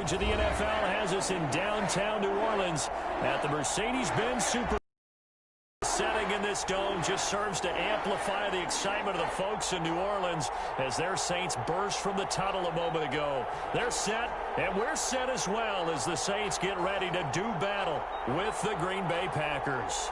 coverage of the NFL has us in downtown New Orleans at the Mercedes-Benz Super setting in this dome. Just serves to amplify the excitement of the folks in New Orleans as their Saints burst from the tunnel a moment ago. They're set, and we're set as well as the Saints get ready to do battle with the Green Bay Packers.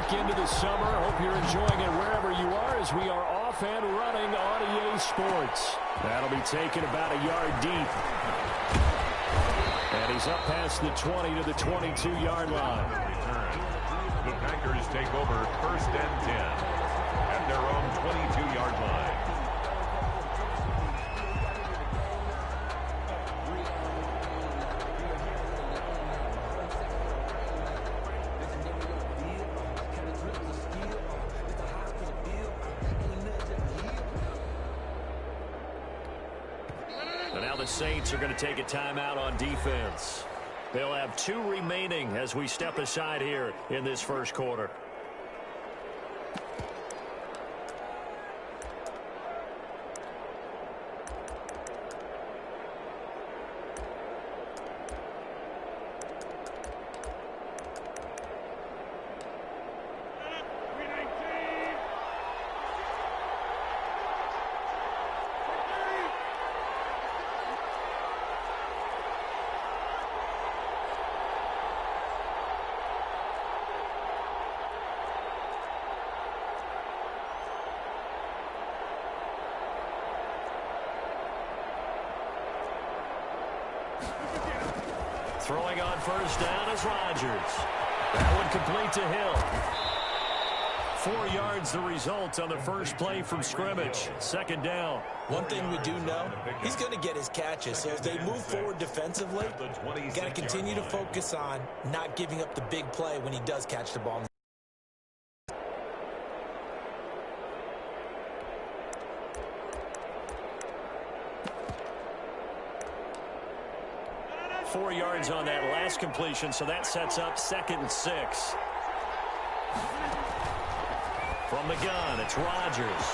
Into the summer. Hope you're enjoying it wherever you are as we are off and running on EA Sports. That'll be taken about a yard deep. And he's up past the 20 to the 22-yard line. The Packers take over 1st and 10 at their own 22-yard line. Saints are going to take a timeout on defense. They'll have 2 remaining as we step aside here in this first quarter. Throwing on first down is Rodgers. That one complete to Hill. 4 yards the result on the first play from scrimmage. 2nd down. One thing we do know, he's going to get his catches. So as they move forward defensively, got to continue to focus on not giving up the big play when he does catch the ball. 4 yards on that last completion, so that sets up 2nd and 6. From the gun, it's Rodgers.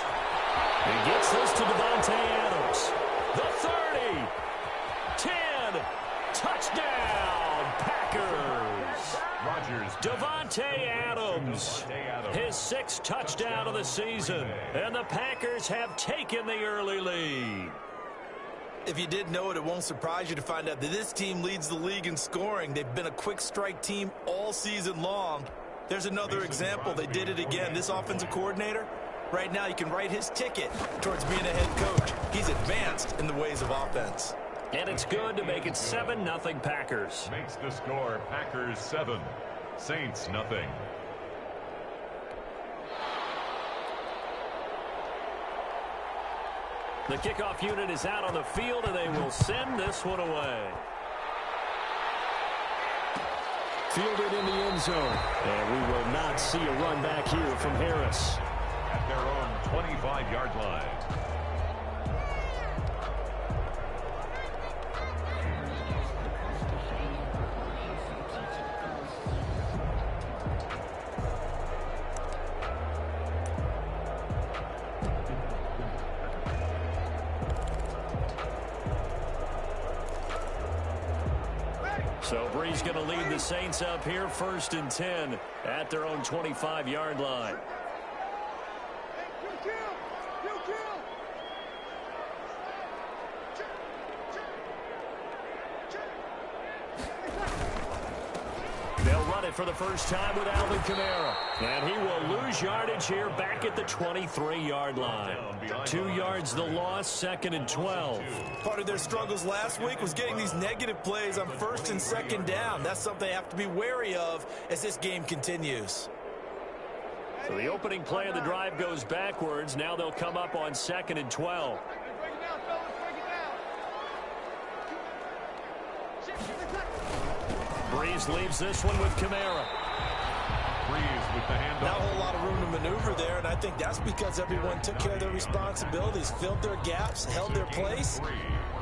He gets this to Davante Adams. The 30. 10. Touchdown, Packers. Rodgers. Davante Adams. His 6th touchdown of the season. And the Packers have taken the early lead. If you didn't know it, it won't surprise you to find out that this team leads the league in scoring. They've been a quick strike team all season long. There's another example. They did it again. This offensive coordinator, right now you can write his ticket towards being a head coach. He's advanced in the ways of offense. And it's good to make it 7-0 Packers. Makes the score Packers 7, Saints nothing. The kickoff unit is out on the field, and they will send this one away. Fielded in the end zone. And we will not see a run back here from Harris. At their own 25-yard line. So Bree's going to lead the Saints up here 1st and 10 at their own 25-yard line. They'll run it for the first time with Alvin Kamara. And he will lose yardage here back at the 23-yard line. 2 yards the loss, 2nd and 12. Part of their struggles last week was getting these negative plays on 1st and 2nd down. That's something they have to be wary of as this game continues. So the opening play of the drive goes backwards. Now they'll come up on 2nd and 12. Breeze leaves this one with Kamara. Breeze with the handoff. Not a whole lot of room to maneuver there, and I think that's because everyone took care of their responsibilities, filled their gaps, held their place.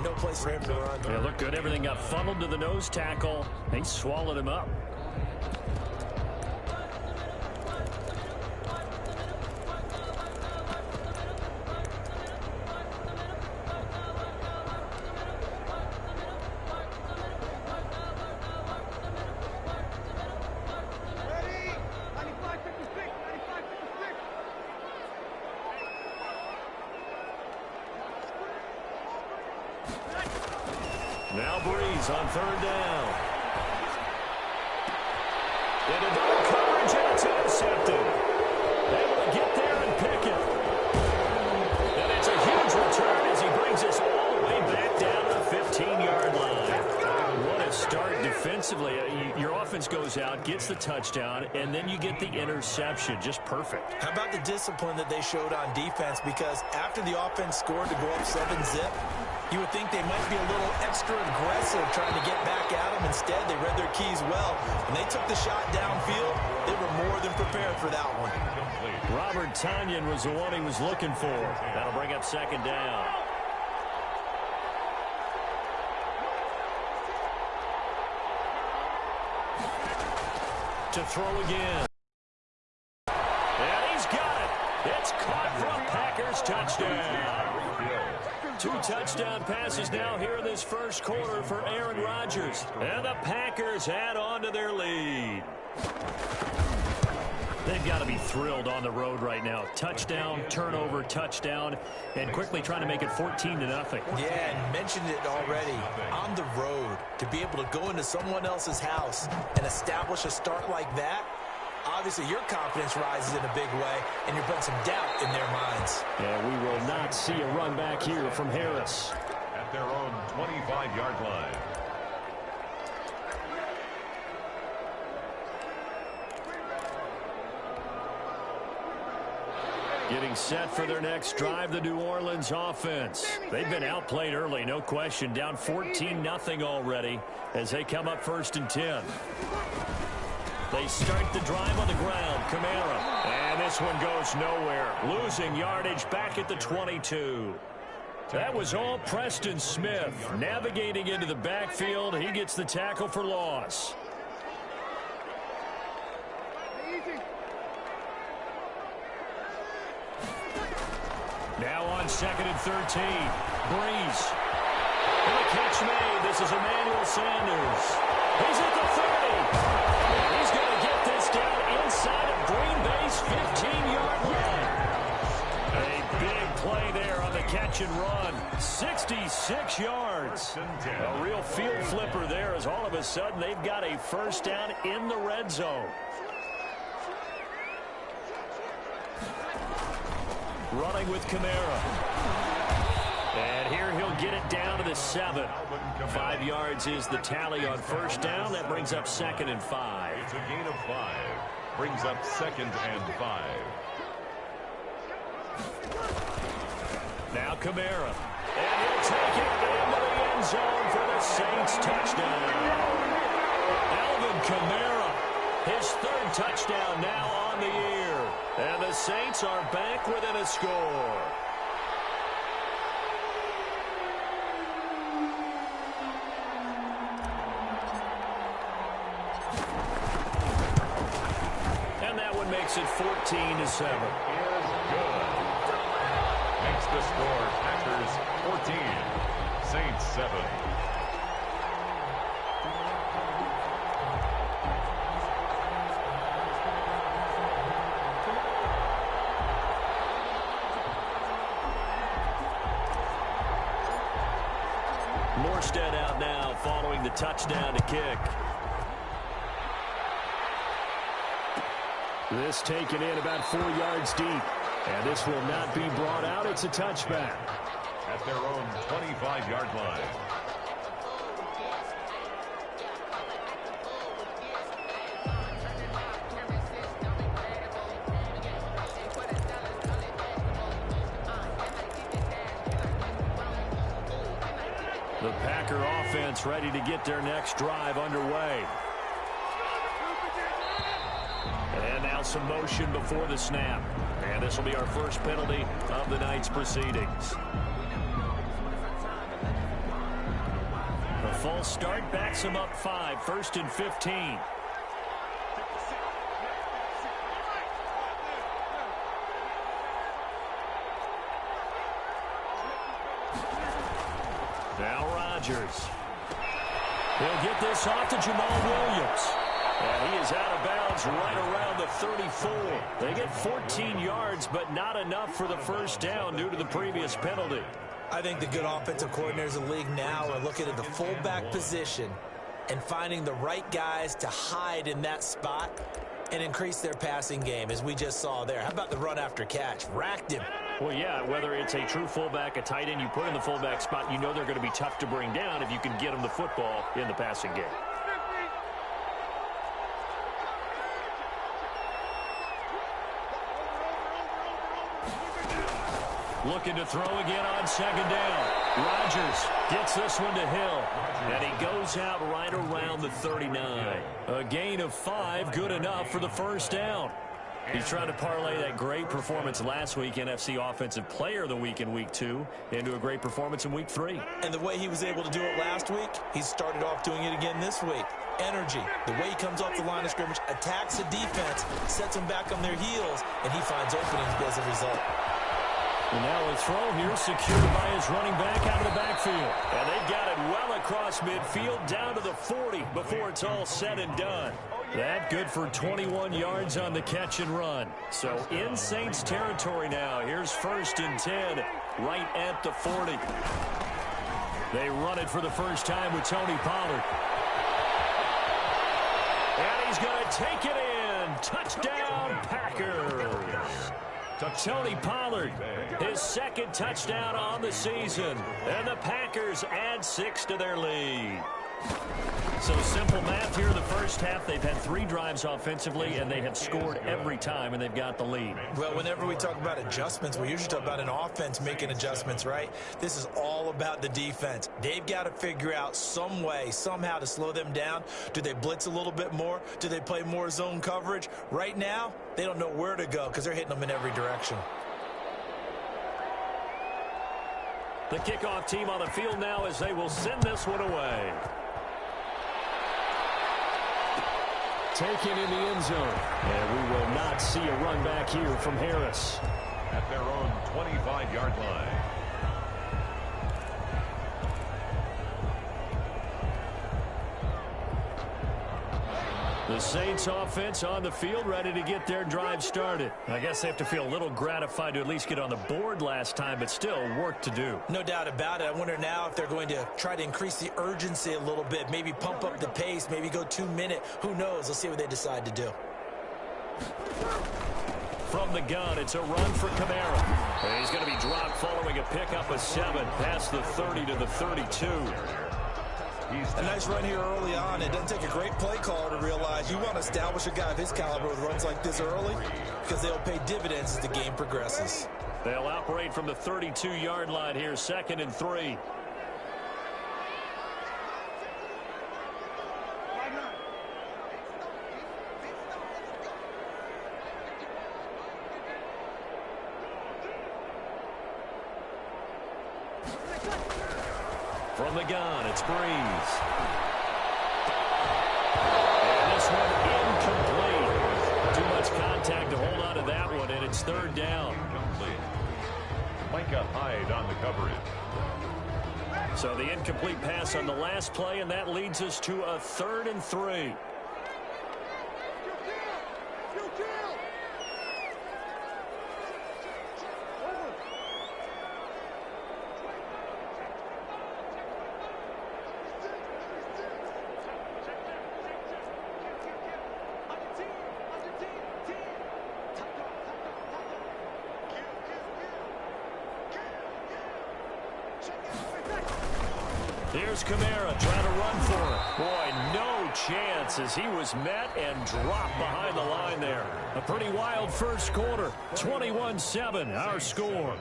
No place for him to run. Yeah, looked good. Everything got funneled to the nose tackle. They swallowed him up. Now Breeze on third down. Into double coverage, and it's intercepted. Able to get there and pick it. And it's a huge return as he brings us all the way back down to the 15-yard line. What a start defensively. Your offense goes out, gets the touchdown, and then you get the interception. Just perfect. How about the discipline that they showed on defense? Because after the offense scored to go up 7-zip, you would think they might be a little extra aggressive trying to get back at them. Instead, they read their keys well. When they took the shot downfield, they were more than prepared for that one. Robert Tonyan was the one he was looking for. That'll bring up second down. To throw again. And he's got it. It's caught for a Packers touchdown. 2 touchdown passes now here in this first quarter for Aaron Rodgers. And the Packers add on to their lead. They've got to be thrilled on the road right now. Touchdown, turnover, touchdown, and quickly trying to make it 14-0. Yeah, and mentioned it already. On the road, to be able to go into someone else's house and establish a start like that, obviously your confidence rises in a big way, and you're putting some doubt in their minds. And we will not see a run back here from Harris. At their own 25-yard line. Getting set for their next drive, the New Orleans offense. They've been outplayed early, no question. Down 14-0 already as they come up 1st and 10. They start the drive on the ground. Kamara. And this one goes nowhere. Losing yardage back at the 22. That was all Preston Smith. Navigating into the backfield. He gets the tackle for loss. Now on 2nd and 13. Breeze. And the catch made. This is Emmanuel Sanders. He's at the 30. And he's going to get this down inside of Green Bay's 15-yard line. A big play there on the catch and run. 66 yards. A real field flipper there as all of a sudden they've got a first down in the red zone. Running with Kamara. And here he'll get it down to the 7. 5 yards is the tally on first down. That brings up 2nd and 5. It's a gain of 5. Brings up 2nd and 5. Now Kamara. And he'll take it into the end zone for the Saints touchdown. Alvin Kamara. His 3rd touchdown now on the year. And the Saints are back within a score. And that one makes it 14-7. Good. Makes the score Packers 14, Saints 7. Morstead out now following the touchdown to kick. This taken in about 4 yards deep. And this will not be brought out. It's a touchback. At their own 25-yard line. The Packer offense ready to get their next drive underway. And And now some motion before the snap. And this will be our first penalty of the night's proceedings. The false start backs him up 5, 1st and 15. Now Rodgers. He'll get this off to Jamal Williams. And he is out of bounds right around the 34. They get 14 yards, but not enough for the first down due to the previous penalty. I think the good offensive coordinators in the league now are looking at the fullback position and finding the right guys to hide in that spot and increase their passing game, as we just saw there. How about the run after catch? Racked him. Well, yeah, whether it's a true fullback, a tight end, you put in the fullback spot, you know they're going to be tough to bring down if you can get them the football in the passing game. Looking to throw again on 2nd down. Rodgers gets this one to Hill, and he goes out right around the 39. A gain of 5, good enough for the first down. He's trying to parlay that great performance last week, NFC Offensive Player of the Week in Week 2, into a great performance in Week 3. And the way he was able to do it last week, he started off doing it again this week. Energy, the way he comes off the line of scrimmage, attacks the defense, sets them back on their heels, and he finds openings as a result. And now a throw here secured by his running back out of the backfield. And they've got it well across midfield down to the 40 before it's all said and done. That good for 21 yards on the catch and run. So in Saints territory now. Here's 1st and 10 right at the 40. They run it for the first time with Tony Pollard. And he's going to take it in. Touchdown, Packers. Tony Pollard, his 2nd touchdown on the season. And the Packers add 6 to their lead. So simple math here in the first half. They've had 3 drives offensively, and they have scored every time, and they've got the lead. Well, whenever we talk about adjustments, we usually talk about an offense making adjustments, right? This is all about the defense. They've got to figure out some way, somehow to slow them down. Do they blitz a little bit more? Do they play more zone coverage? Right now, they don't know where to go because they're hitting them in every direction. The kickoff team on the field now as they will send this one away. Taken in the end zone. And we will not see a run back here from Harris. At their own 25-yard line. The Saints offense on the field, ready to get their drive started. I guess they have to feel a little gratified to at least get on the board last time, but still work to do. No doubt about it. I wonder now if they're going to try to increase the urgency a little bit, maybe pump up the pace, maybe go 2-minute. Who knows? Let's see what they decide to do. From the gun, it's a run for Kamara. And he's going to be dropped following a pickup of 7 past the 30 to the 32. A nice run here early on. It doesn't take a great play caller to realize you want to establish a guy of his caliber with runs like this early because they'll pay dividends as the game progresses. They'll operate from the 32-yard line here, 2nd and 3. From the gun, it's Breeze. And this one incomplete. Too much contact to hold on to that one, and it's 3rd down. Incomplete. Micah Hyde on the coverage. So the incomplete pass on the last play, and that leads us to a 3rd and 3. Here's Kamara trying to run for it. Boy, no chance as he was met and dropped behind the line there. A pretty wild first quarter. 21-7, our score.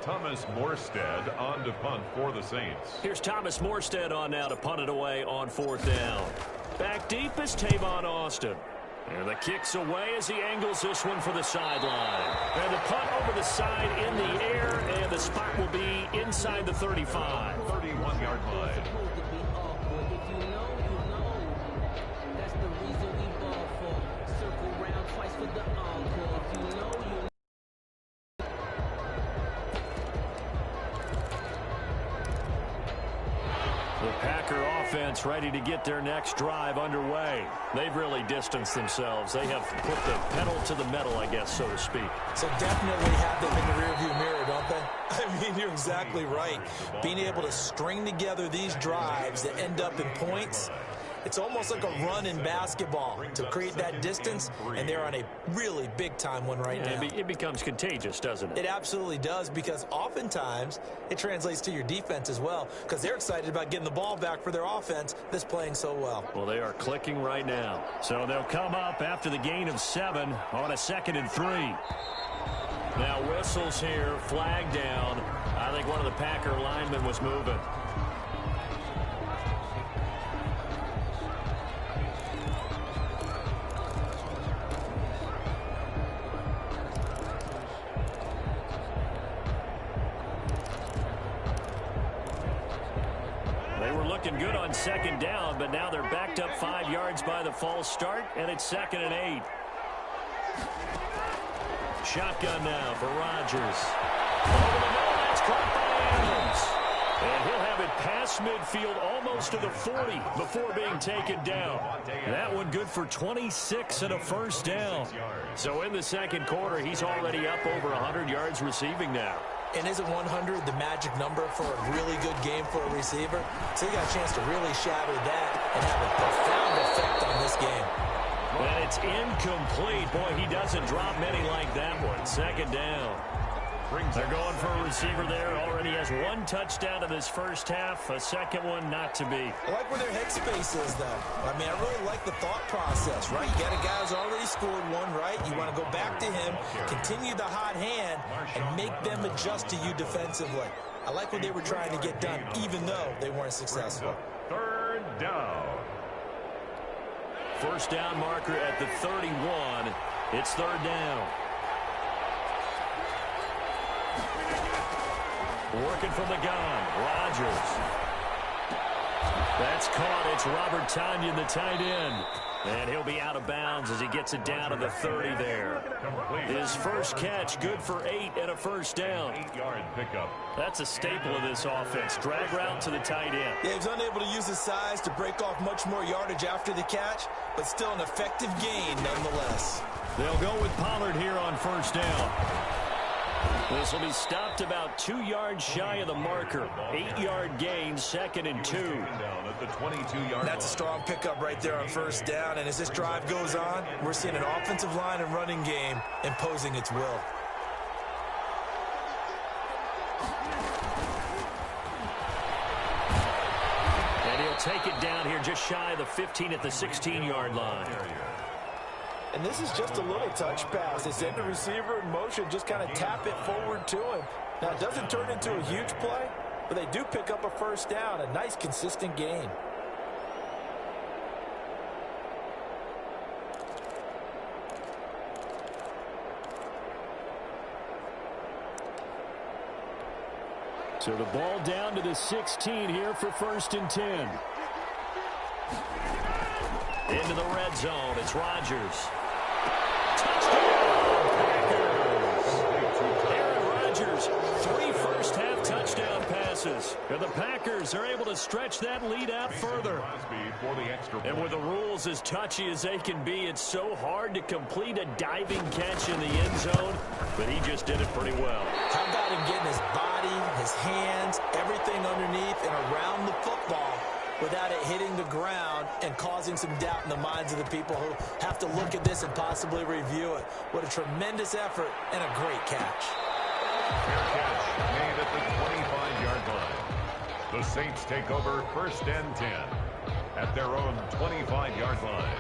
Thomas Morstead on to punt for the Saints. Here's Thomas Morstead on now to punt it away on 4th down. Back deep is Tavon Austin. And the kick's away as he angles this one for the sideline. And the punt over the side in the air, and the spot will be inside the 35. 31-yard line. The Packer offense ready to get their next drive underway. They've really distanced themselves. They have put the pedal to the metal, I guess, so to speak. So definitely have them in the rearview mirror, don't they? I mean, you're exactly right. Being able to string together these drives that end up in points, it's almost like a run in basketball to create that distance, and they're on a really big-time one right now. It becomes contagious, doesn't it? It absolutely does, because oftentimes it translates to your defense as well, because they're excited about getting the ball back for their offense that's playing so well. Well, they are clicking right now. So they'll come up after the gain of 7 on a 2nd and 3. Now whistles here, flag down. I think one of the Packer linemen was moving. Looking good on 2nd down, but now they're backed up 5 yards by the false start, and it's 2nd and 8. Shotgun now for Rodgers. Over the middle, that's caught by Adams. And he'll have it past midfield almost to the 40 before being taken down. That one good for 26 and a first down. So in the 2nd quarter, he's already up over 100 yards receiving now. And isn't 100 the magic number for a really good game for a receiver? So he got a chance to really shatter that and have a profound effect on this game. And it's incomplete. Boy, he doesn't drop many like that one. 2nd down. They're going for a receiver there. Already has 1 touchdown in this first half. A second one not to be. I like where their headspace is, though. I mean, I really like the thought process, right? You got a guy who's already scored 1, right? You want to go back to him, continue the hot hand, and make them adjust to you defensively. I like what they were trying to get done, even though they weren't successful. 3rd down. First down marker at the 31. It's 3rd down. Working from the gun, Rodgers. That's caught. It's Robert Tonyan, the tight end. And he'll be out of bounds as he gets it down to the 30 there. His first catch, good for 8 and a first down. 8-yard pickup. That's a staple of this offense. Drag route to the tight end. Yeah, he was unable to use his size to break off much more yardage after the catch, but still an effective gain nonetheless. They'll go with Pollard here on first down. This will be stopped about 2 yards shy of the marker. 8-yard gain, 2nd and 2. At the 22-yard That's a strong pickup right there on first down. And as this drive goes on, we're seeing an offensive line and running game imposing its will. And he'll take it down here just shy of the 15 at the 16-yard line. And this is just a little touch pass. They send the receiver in motion, just kind of tap it forward to him. Now, it doesn't turn into a huge play, but they do pick up a first down, a nice, consistent gain. So the ball down to the 16 here for 1st and 10. Into the red zone. It's Rodgers. Touchdown, Packers. Aaron Rodgers, 3 first-half touchdown passes. And the Packers are able to stretch that lead out further. And with the rules as touchy as they can be, it's so hard to complete a diving catch in the end zone. But he just did it pretty well. How about him getting his body, his hands, everything underneath and around the football without it hitting the ground and causing some doubt in the minds of the people who have to look at this and possibly review it. What a tremendous effort and a great catch. Fair catch made at the 25-yard line. The Saints take over 1st and 10 at their own 25-yard line.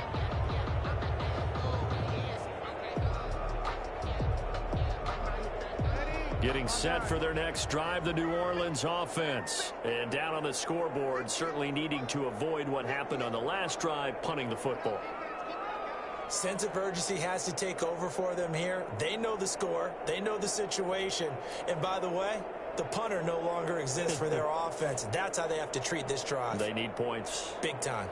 Getting set for their next drive, the New Orleans offense. And down on the scoreboard, certainly needing to avoid what happened on the last drive, punting the football. Sense of urgency has to take over for them here. They know the score. They know the situation. And by the way, the punter no longer exists for their offense. That's how they have to treat this drive. They need points. Big time.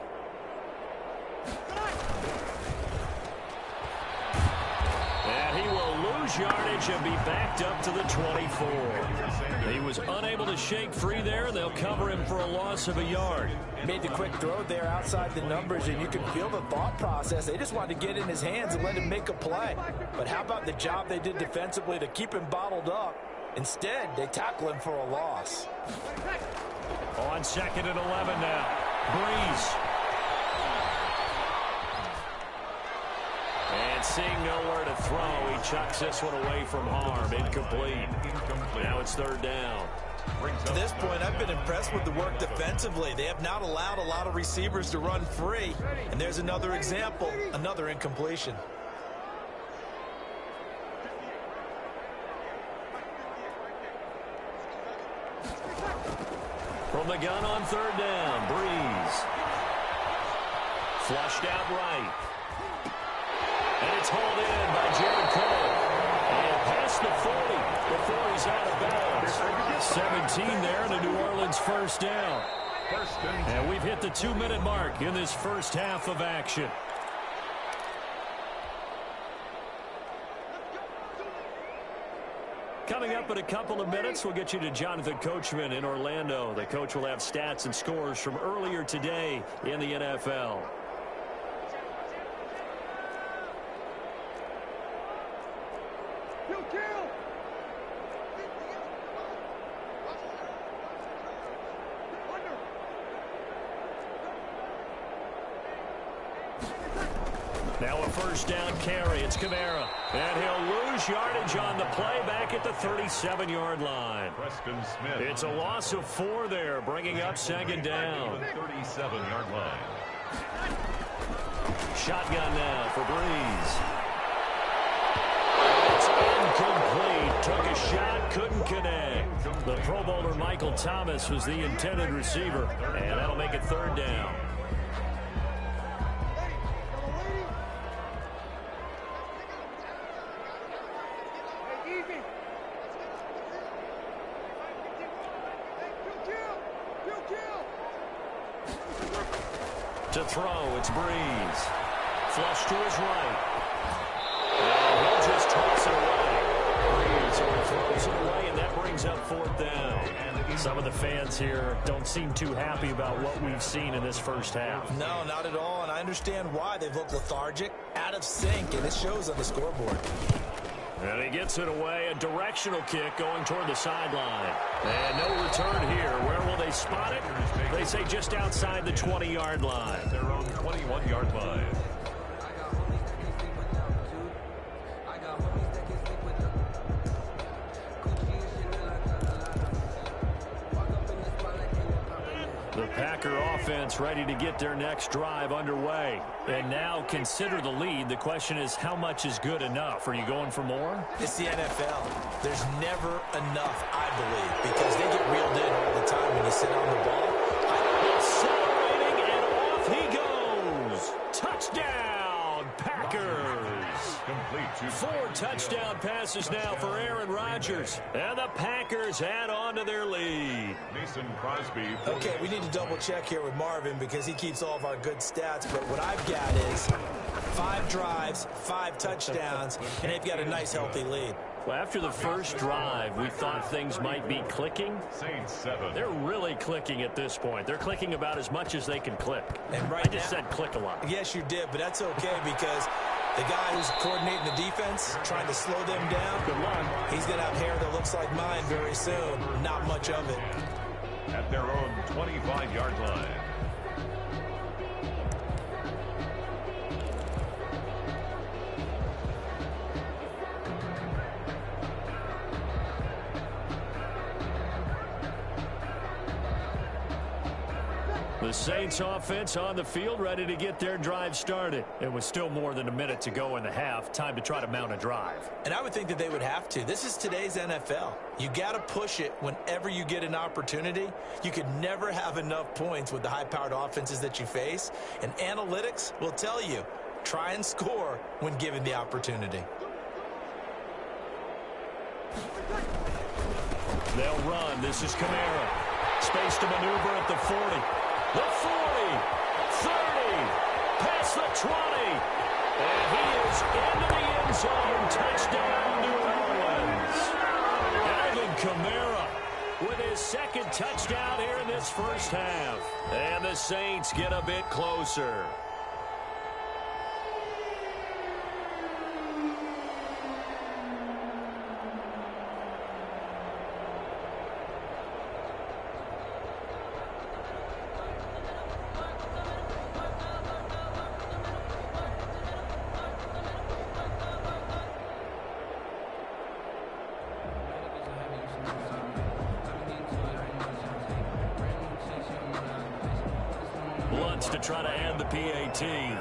And he will lose yardage and be backed up to the 24. He was unable to shake free there. They'll cover him for a loss of a yard. Made the quick throw there outside the numbers, and you can feel the thought process. They just wanted to get in his hands and let him make a play. But how about the job they did defensively to keep him bottled up? Instead, they tackle him for a loss. On 2nd and 11 now. Breeze. And seeing nowhere to throw, he chucks this one away from harm. Incomplete. Now it's 3rd down. To this point, I've been impressed with the work defensively. They have not allowed a lot of receivers to run free. And there's another example, another incompletion. From the gun on 3rd down, Breeze. Flushed out right. And it's hauled in by Jared Cole. And past the 40 before he's out of bounds. 17 there and a New Orleans 1st down. And we've hit the 2-minute mark in this first half of action. Coming up in a couple of minutes, we'll get you to Jonathan Coachman in Orlando. The coach will have stats and scores from earlier today in the NFL. Now a 1st down carry. It's Kamara. And he'll lose yardage on the play back at the 37-yard line. It's a loss of 4 there, bringing up 2nd down. 37-yard line. Shotgun now for Breeze. It's incomplete. Took a shot, couldn't connect. The Pro Bowler Michael Thomas was the intended receiver, and that'll make it 3rd down. To throw, it's Breeze. Flush to his right. And he'll just toss it away. Breeze throws it away, and that brings up 4th down. Some of the fans here don't seem too happy about what we've seen in this first half. No, not at all, and I understand why. They've looked lethargic, out of sync, and it shows on the scoreboard. And he gets it away, a directional kick going toward the sideline. And no return here. Where will they spot it? They say just outside the 20-yard line. Their own 21-yard line. The Packer offense ready to get their next drive underway. And now consider the lead. The question is, how much is good enough? Are you going for more? It's the NFL. There's never enough, I believe, because they get reeled in all the time when you sit on the ball. Accelerating, and off he goes. Touchdown, Packers. Complete. 4 touchdown passes now for Aaron Rodgers. And the Packers add on to their lead. Mason Crosby. Okay, we need to double check here with Marvin because he keeps all of our good stats. But what I've got is 5 drives, 5 touchdowns, and they've got a nice, healthy lead. Well, after the first drive, we thought things might be clicking. Saints 7. They're really clicking at this point. They're clicking about as much as they can click. And right I just said click a lot. Yes, you did, but that's okay because the guy who's coordinating the defense, trying to slow them down, Good luck. he's going to have hair that looks like mine very soon. Not much of it. At their own 25-yard line. The Saints offense on the field, ready to get their drive started. It was still more than a minute to go in the half. Time to try to mount a drive. And I would think that they would have to. This is today's NFL. You got to push it whenever you get an opportunity. You could never have enough points with the high-powered offenses that you face. And analytics will tell you Try and score when given the opportunity. They'll run. This is Kamara. Space to maneuver at the 40. The 40. 30. Past the 20. And he is into the end zone. Touchdown, New Orleans. Alvin Kamara with his second touchdown here in this first half. And the Saints get a bit closer. To try to add the PAT. And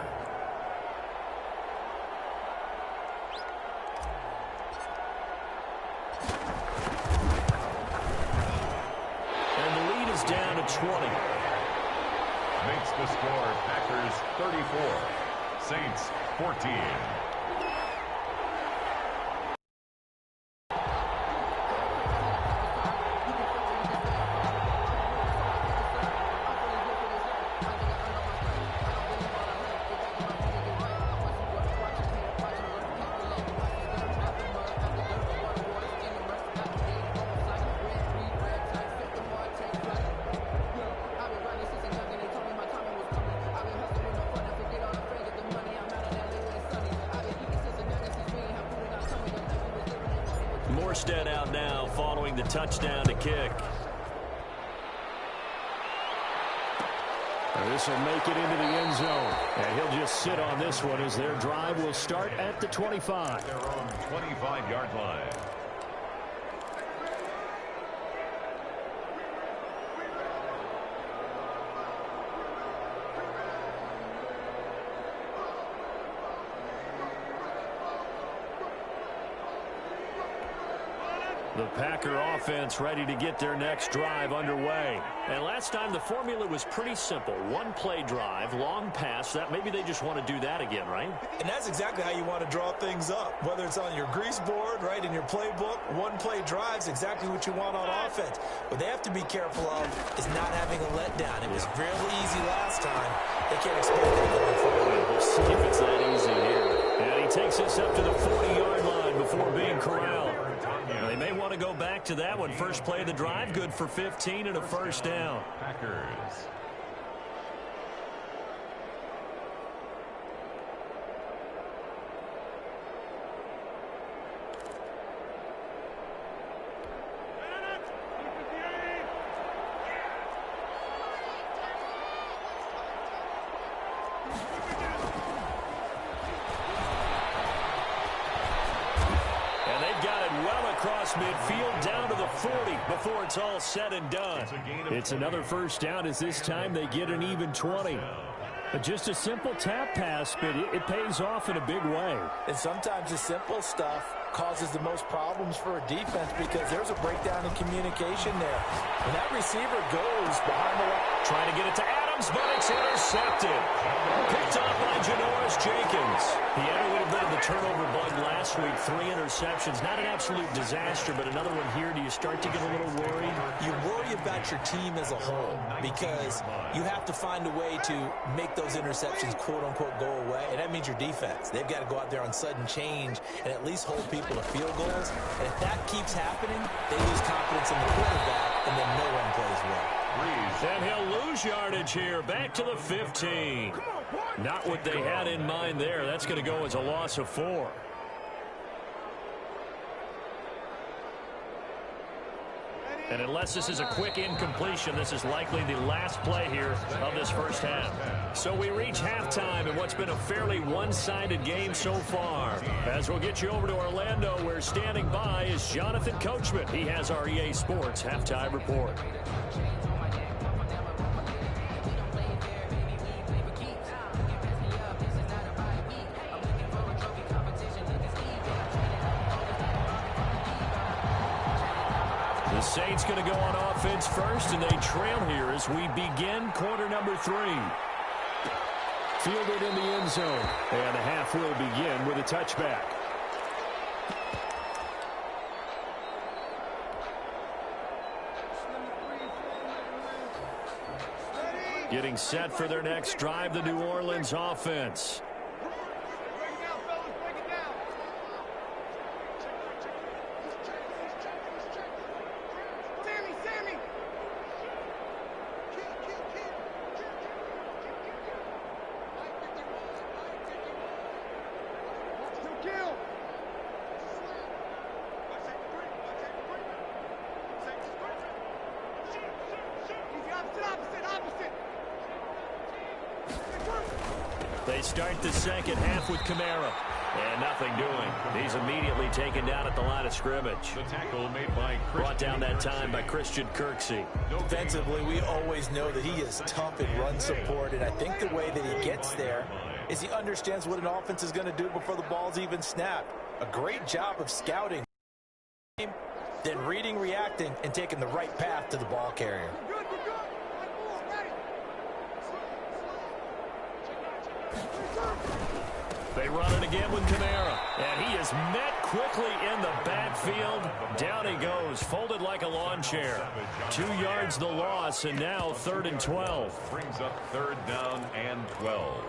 the lead is down to 20. Makes the score Packers 34, Saints 14. Morstead out now following the touchdown to kick. This will make it into the end zone. And he'll just sit on this one as their drive will start at the 25. Their own 25-yard line. The Packer offense ready to get their next drive underway. And last time the formula was pretty simple. One play drive, long pass. That maybe they just want to do that again, right? And that's exactly how you want to draw things up. Whether it's on your grease board, right, in your playbook, one play drive's exactly what you want on offense. What they have to be careful of is not having a letdown. It was really easy last time. They can't expect that going forward. We'll see if it's that easy here. And he takes us up to the 40-yard line before being corralled. They may want to go back to that one. First play of the drive, good for 15 and a first down. Packers. Across midfield down to the 40 before it's all said and done. It's another first down as this time they get an even 20. But just a simple tap pass, but it pays off in a big way. And sometimes the simple stuff causes the most problems for a defense because there's a breakdown in communication there. When that receiver goes behind the line, trying to get it to Adams, but it's intercepted. Picked off by Janoris Jenkins. He had a little bit of the turnover bug last week. 3 interceptions. Not an absolute disaster, but another one here. Do you start to get a little worried? You worry about your team as a whole because you have to find a way to make those interceptions quote-unquote go away, and that means your defense. They've got to go out there on sudden change and at least hold people to field goals. And if that keeps happening, they lose confidence in the quarterback, and then no one plays well. And he'll lose yardage here. Back to the 15. Not what they had in mind there. That's going to go as a loss of 4. And unless this is a quick incompletion, this is likely the last play here of this first half. So we reach halftime in what's been a fairly one-sided game so far. As we'll get you over to Orlando, where standing by is Jonathan Coachman. He has our EA Sports halftime report. The Saints going to go on offense first, and they trail here as we begin quarter number 3. fielded in the end zone. And the half will begin with a touchback. Getting set for their next drive, the New Orleans offense. They start the second half with Kamara. And nothing doing. He's immediately taken down at the line of scrimmage. The tackle made by brought down that time by Christian Kirksey. Defensively, we always know that he is tough in run support, and I think the way that he gets there is he understands what an offense is going to do before the ball's even snapped. A great job of scouting, then reading, reacting, and taking the right path to the ball carrier. They run it again with Kamara, and he is met quickly in the backfield. Down he goes, folded like a lawn chair. 2 yards the loss, and now 3rd and 12. Brings up 3rd down and 12.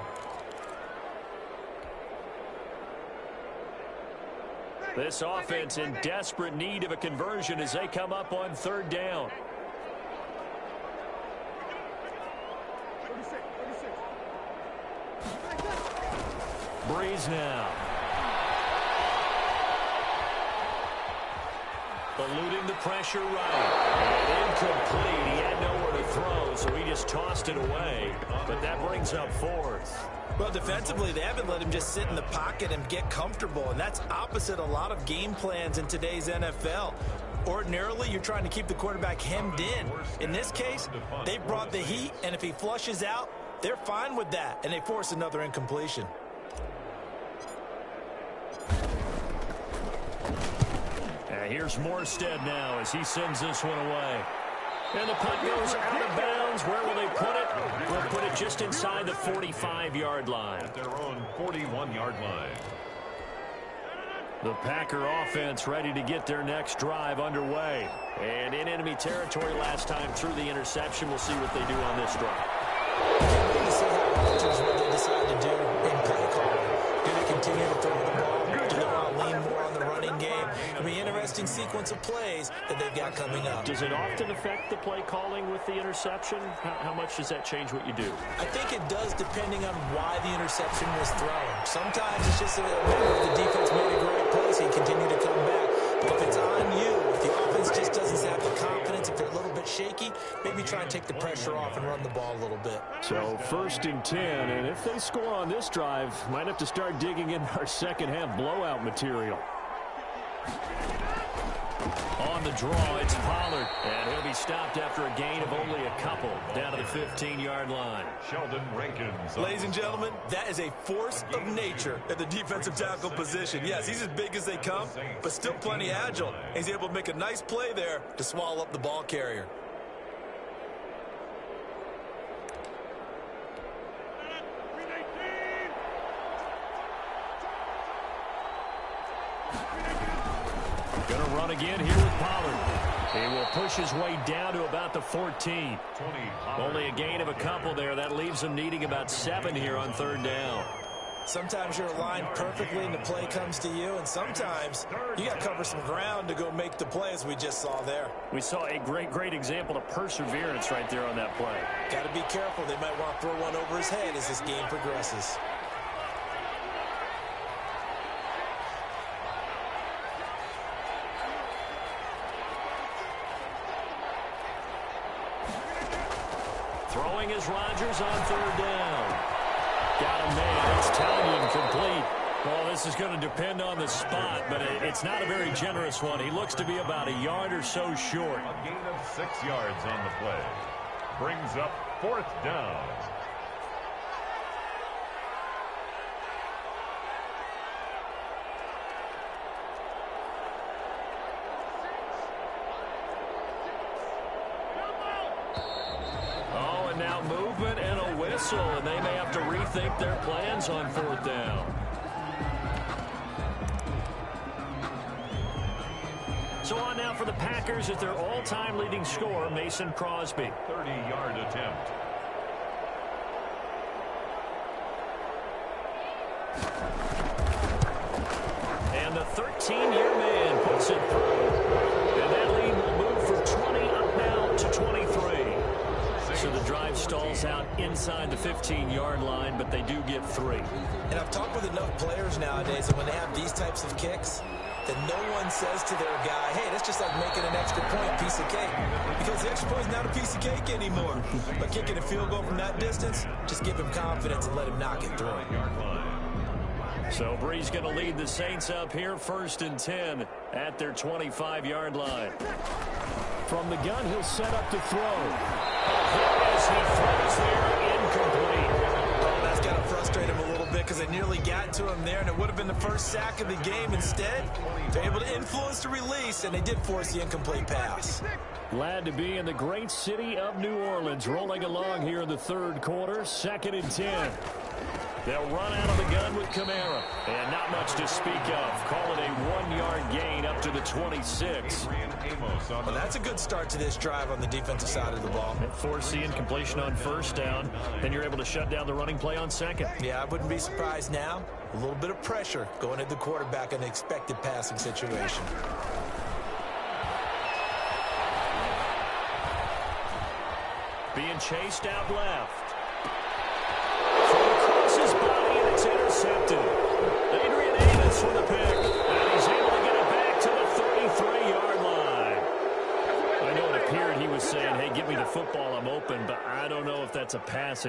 This offense in desperate need of a conversion as they come up on 3rd down. Breeze now. Eluding the pressure right. And incomplete. He had nowhere to throw, so he just tossed it away. But that brings up 4th. Well, defensively, they haven't let him just sit in the pocket and get comfortable, and that's opposite a lot of game plans in today's NFL. Ordinarily, you're trying to keep the quarterback hemmed in. In this case, they brought the heat, and if he flushes out, they're fine with that, and they force another incompletion. Here's Morstead now as he sends this one away. And the punt goes out of bounds. Where will they put it? They'll put it just inside the 45-yard line. At their own 41-yard line. The Packer offense ready to get their next drive underway. And in enemy territory last time through the interception. We'll see what they do on this drive. We'll see how Rodgers what they decide to do in play calling. Do they continue to throw the ball? Do they want to lean more on the running game? It'll be an interesting sequence of plays that they've got coming up. Does it often affect the play calling with the interception? How much does that change what you do? I think it does depending on why the interception was thrown. Sometimes it's just a matter of the defense made a great play, so you continue to come back. But if it's on you, if the offense just doesn't have the confidence, if they're a little bit shaky, maybe try and take the pressure off and run the ball a little bit. So 1st and 10, and if they score on this drive, might have to start digging in our second half blowout material. On the draw, it's Pollard, and he'll be stopped after a gain of only a couple down to the 15-yard line. Sheldon Rankins. Ladies and gentlemen, that is a force of nature at the defensive tackle position. Yes, he's as big as they come, but still plenty agile. He's able to make a nice play there to swallow up the ball carrier. Going to run again here with Pollard. He will push his way down to about the 14. Only a gain of a couple there. That leaves him needing about 7 here on 3rd down. Sometimes you're aligned perfectly and the play comes to you, and sometimes you got to cover some ground to go make the play, as we just saw there. We saw a great example of perseverance right there on that play. Got to be careful. They might want to throw one over his head as this game progresses. Throwing is Rodgers on 3rd down. Got him man. It's Townsend complete. Well, this is going to depend on the spot, but it's not a very generous one. He looks to be about a yard or so short. A gain of 6 yards on the play. Brings up 4th down. Now movement and a wheel whistle, and they may have to rethink their plans on 4th down. So on now for the Packers at their all-time leading scorer, Mason Crosby. 30-yard attempt. And the 13-year man puts it through. And that lead will move from 20 up now to 23. So the drive stalls out inside the 15-yard line, but they do get 3. And I've talked with enough players nowadays that when they have these types of kicks, that no one says to their guy, hey, that's just like making an extra point, piece of cake. Because the extra point is not a piece of cake anymore. But kicking a field goal from that distance, just give him confidence and let him knock it through. So Bree's going to lead the Saints up here, 1st and 10 at their 25-yard line. From the gun, he'll set up to throw. As he throws there, incomplete. Oh, that's got to frustrate him a little bit because they nearly got to him there, and it would have been the first sack of the game. Instead, they're able to influence the release, and they did force the incomplete pass. Glad to be in the great city of New Orleans, rolling along here in the 3rd quarter, 2nd and 10. They'll run out of the gun with Kamara. And not much to speak of. Call it a 1-yard gain up to the 26. Well, that's a good start to this drive on the defensive side of the ball. Forcing completion on 1st down. Then you're able to shut down the running play on 2nd. Yeah, I wouldn't be surprised now. A little bit of pressure going at the quarterback in an expected passing situation. Being chased out left. His body, and it's intercepted. Adrian Amos with a pick, and he's able to get it back to the 33-yard line. I know it appeared he was saying, hey, give me the football, I'm open, but I don't know if that's a pass